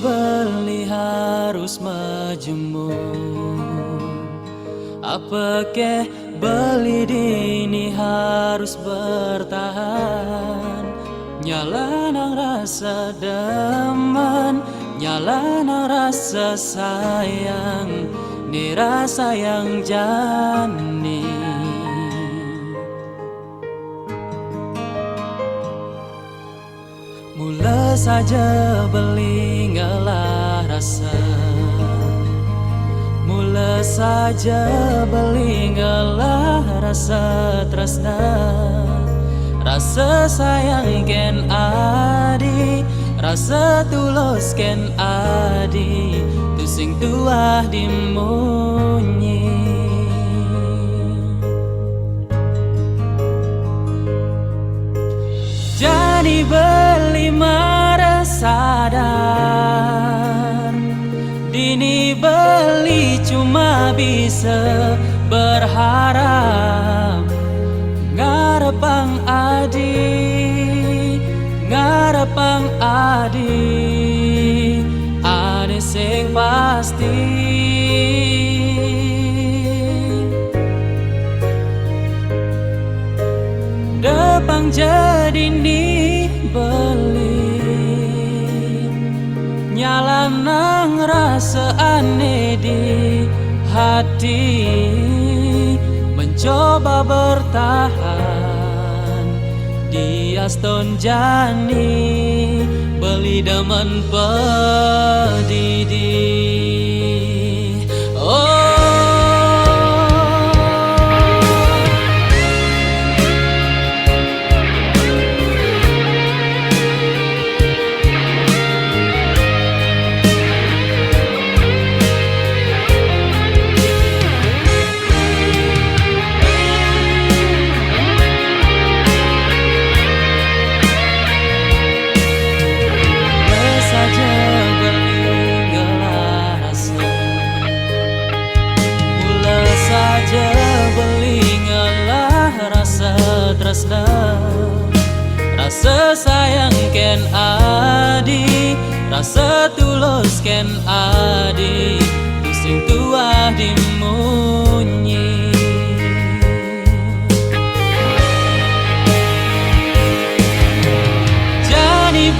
beli harus majemur, apa ke beli dini harus bertahan. Nyala nang rasa demen, nyala nang rasa sayang, ni rasa yang jani. Mula saja beli ngalah rasa, mula saja beli ngalah rasa tresna, rasa sayang ken adi, rasa tulus ken adi, tu sing tuah dimunyi. Jadi beli marah sadar, dini beli cuma bisa berharap. Ngarepang adi, ngarepang adi, ade sing pasti. Depang jadi ni beli, nyala nang rasa aneh di hati, mencoba bertahan di aston jani, beli demen pedidi. Tresna, rasa sayang ken adi, rasa tulus ken adi, sing tuah dimunyi. Jadi